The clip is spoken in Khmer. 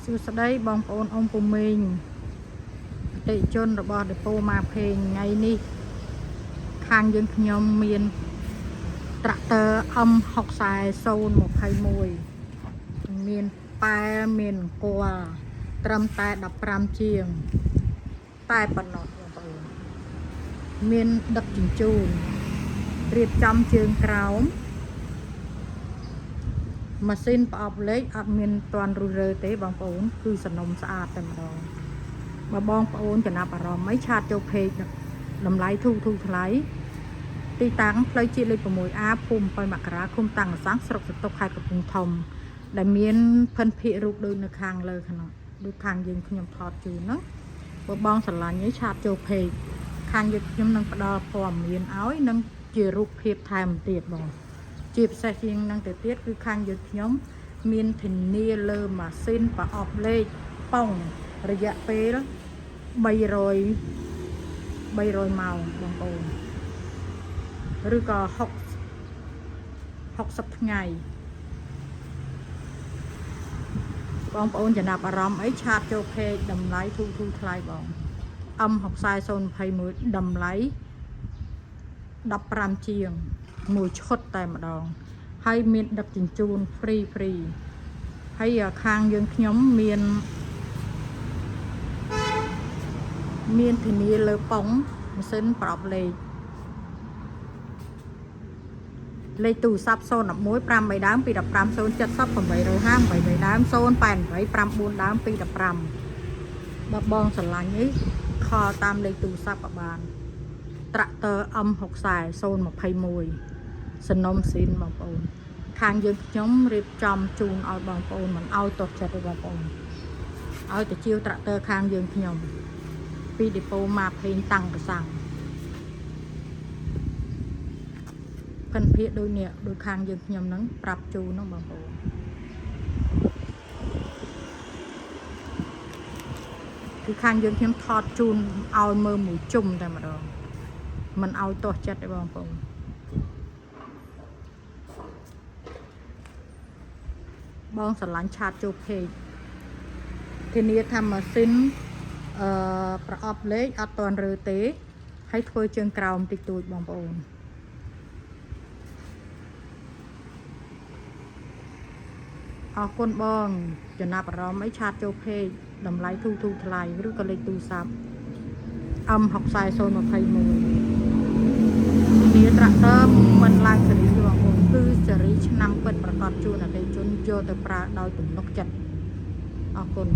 សួស្តីបងប្អូនអង្គពុំមេងអតិជនរបស់ដេប៉ូម៉ាផេងថ្ងៃនេះខាងយើងខ្ញុំមានត្រាក់ទ័រ M6021 មានប៉ែមានអង្គលត្រឹមតែ15ជាងតែប៉ុណ្ណោះបងប្អូនមានដឹកជញ្ជូនរៀបចំជើងក្រោមម៉ាស៊ីនប្រអប់លេខអត់មានតាន់រុះរើទេបងប្អូនគឺសំណុំស្អាតតែម្ដងបើបងប្អូនចំណាប់អារម្មណ៍អីឆាតចូលเพจតម្លៃធូរថ្លៃទីតាំងផ្លូវជាតិលេខ 6A ភូមិ7មករាឃុំតាំងសាំងស្រុកសតុកខេត្តកំពង់ធំដែលមានភិនភាគរូបដូចនៅខាងលើខាងនោះដូចខាងយើងខ្ញុំថតជូនហ្នឹងបើបងស្រឡាញ់អីឆាតចូលเพจខាងយើងខ្ញុំនឹងផ្ដល់ព័ត៌មានឲ្យនិងជារូបភាពថែមទៀតបងជាពិសេសជាងនឹងទៅទៀតគឺខាងយើងខ្ញុំមានធានាលើម៉ាស៊ីនប្រអប់លេខប៉ងរយៈពេល300ម៉ោងបងប្អូនឬក៏60ថ្ងៃបងប្អូនចំណាប់អារម្មណ៍អីឆាតចូលเพจតម្លៃធូរថ្លៃបង M6021 តម្លៃ15ជាងមួយឈុតតែម្ដងហើយមានដឹកជញ្ជូនហ្វ្រីហើយខាងយើងខ្ញុំមានធានាលើប៉ុងម៉ាស៊ីនប្រអប់លេខទូរស័ព្ទ011 53ដើម215 070 850 8ដើម088 94ដើម215បើបងស្រឡាញ់អីខលតាមលេខទូរស័ព្ទក៏បានត្រាក់ទ័រ M6021 សំណុំស៊ីនបងប្អូនខាងយើងខ្ញុំរៀបចំជូនឲ្យបងប្អូនមិនឲ្យតោះចិត្តទេបងប្អូនឲ្យទៅជាវត្រាក់ទ័រខាងយើងខ្ញុំពីដេប៉ូម៉ាផេងតាំងកសាំងភិនភាគដូចនេះដូចខាងយើងខ្ញុំហ្នឹងប្រាប់ជូនហ្នឹងបងប្អូនគឺខាងយើងខ្ញុំថតជូនឲ្យមើលមួយជុំតែម្ដងមិនឲ្យតោះចិត្តទេបងប្អូនបងស្រឡាញ់ឆាតចូលเพจធានាថាម៉ាស៊ីនប្រអប់លេខអត់តាន់រើទេហើយធ្វើជើងក្រោមតិចតួចបងប្អូនអរគុណបងចំណាប់អារម្មណ៍អីឆាតចូលเพจតម្លៃធូរថ្លៃឬក៏លេខទូរស័ព្ទ M6021 ធានាត្រាក់ទ័រមិនឡើងសេរីបងប្អូនគឺសេរីឆ្នាំពិតប្រកបជូនអតិថិជនយកទៅប្រើដោយទំនុកចិត្តអរគុណ